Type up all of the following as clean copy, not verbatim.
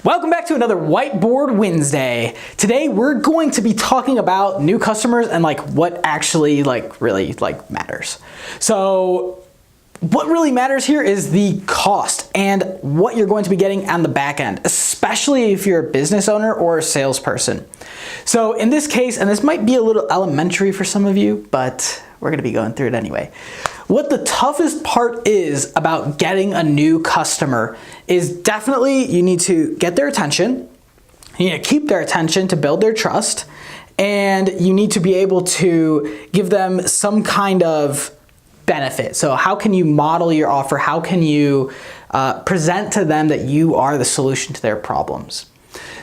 Welcome back to another Whiteboard Wednesday. Today we're going to be talking about new customers and what actually really matters. So what really matters here is the cost and what you're going to be getting on the back end, especially if you're a business owner or a salesperson. So in this case, and this might be a little elementary for some of you, but we're going to be going through it anyway. What the toughest part is about getting a new customer is definitely you need to get their attention, you need to keep their attention to build their trust, and you need to be able to give them some kind of benefit. So how can you model your offer? How can you present to them that you are the solution to their problems?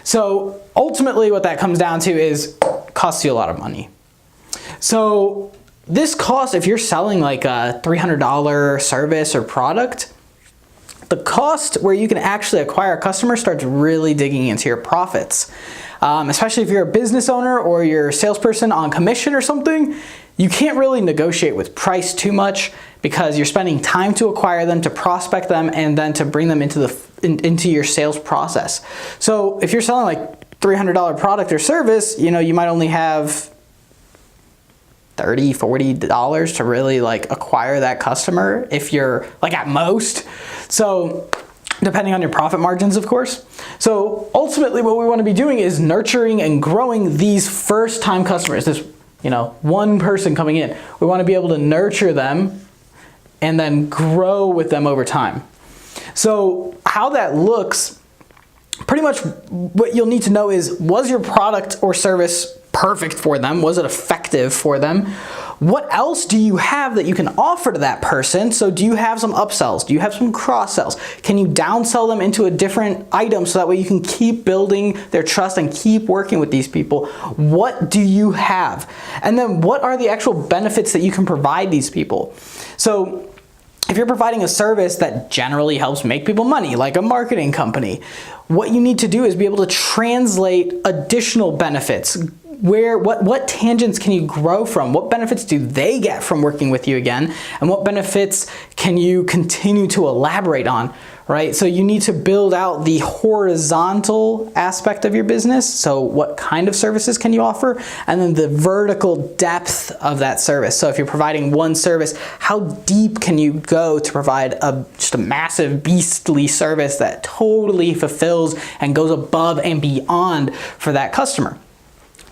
So ultimately what that comes down to is costs you a lot of money. So this cost, if you're selling like a $300 service or product, the cost where you can actually acquire a customer starts really digging into your profits. Especially if you're a business owner or you're a salesperson on commission or something, you can't really negotiate with price too much because you're spending time to acquire them, to prospect them, and then to bring them into your sales process. So if you're selling like $300 product or service, you might only have $30, $40 to really acquire that customer if you're at most. So depending on your profit margins, of course. So ultimately what we want to be doing is nurturing and growing these first time customers. This, one person coming in. We want to be able to nurture them and then grow with them over time. So how that looks, pretty much what you'll need to know is, was your product or service perfect for them? Was it effective for them? What else do you have that you can offer to that person? So do you have some upsells? Do you have some cross sells? Can you downsell them into a different item so that way you can keep building their trust and keep working with these people? What do you have? And then what are the actual benefits that you can provide these people? So if you're providing a service that generally helps make people money, like a marketing company, what you need to do is be able to translate additional benefits. What tangents can you grow from? What benefits do they get from working with you again? And what benefits can you continue to elaborate on, right? So you need to build out the horizontal aspect of your business. So what kind of services can you offer? And then the vertical depth of that service. So if you're providing one service, how deep can you go to provide just a massive beastly service that totally fulfills and goes above and beyond for that customer?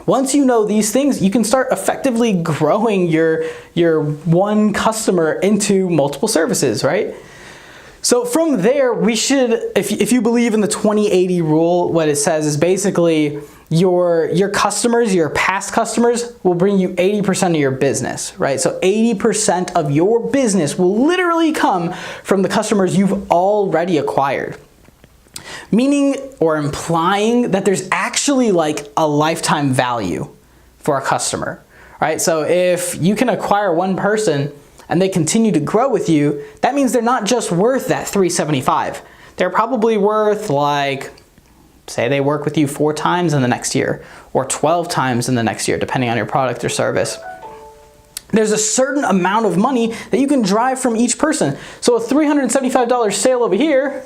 Once you know these things, you can start effectively growing your one customer into multiple services, right? So from there, we should, if you believe in the 20-80 rule, what it says is basically your customers, your past customers will bring you 80% of your business, right? So 80% of your business will literally come from the customers you've already acquired. Meaning or implying that there's actually a lifetime value for a customer, right? So if you can acquire one person and they continue to grow with you, that means they're not just worth that $375. They're probably worth say they work with you 4 times in the next year or 12 times in the next year, depending on your product or service. There's a certain amount of money that you can drive from each person. So a $375 sale over here,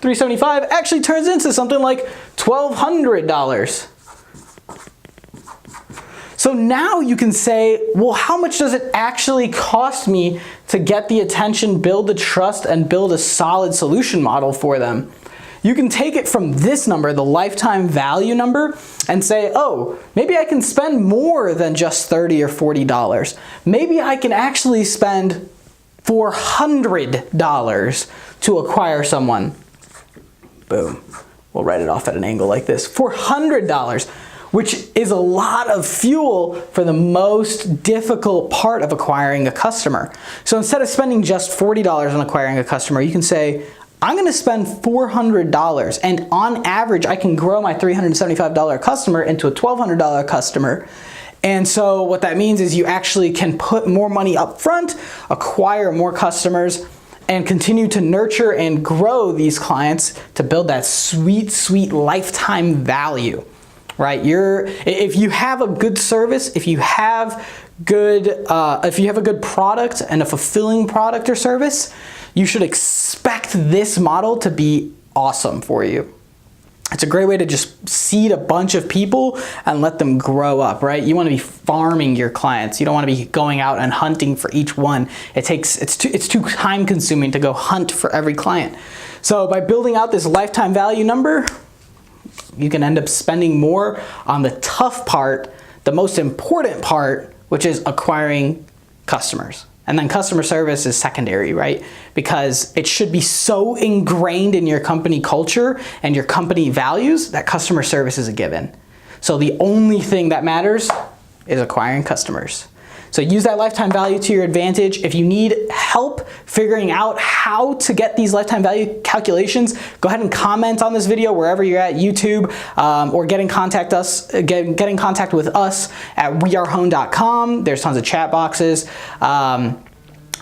$375 actually turns into something like $1,200. So now you can say, well, how much does it actually cost me to get the attention, build the trust, and build a solid solution model for them? You can take it from this number, the lifetime value number, and say, oh, maybe I can spend more than just $30 or $40. Maybe I can actually spend $400 to acquire someone. Boom. We'll write it off at an angle like this. $400, which is a lot of fuel for the most difficult part of acquiring a customer. So instead of spending just $40 on acquiring a customer, you can say, I'm going to spend $400, and on average, I can grow my $375 customer into a $1,200 customer. And so what that means is you actually can put more money up front, acquire more customers, and continue to nurture and grow these clients to build that sweet, sweet lifetime value, right? If you have a good service, if you have a good product and a fulfilling product or service, you should expect expect this model to be awesome for you. It's a great way to just seed a bunch of people and let them grow up, right? You want to be farming your clients. You don't want to be going out and hunting for each one. It's too time consuming to go hunt for every client. So by building out this lifetime value number, you can end up spending more on the tough part, the most important part, which is acquiring customers. And then customer service is secondary, right? Because it should be so ingrained in your company culture and your company values that customer service is a given. So the only thing that matters is acquiring customers. So use that lifetime value to your advantage. If you need help figuring out how to get these lifetime value calculations, go ahead and comment on this video wherever you're at, YouTube, or get in contact with us at wearehone.com. There's tons of chat boxes.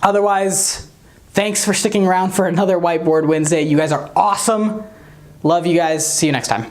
Otherwise, thanks for sticking around for another Whiteboard Wednesday. You guys are awesome. Love you guys. See you next time.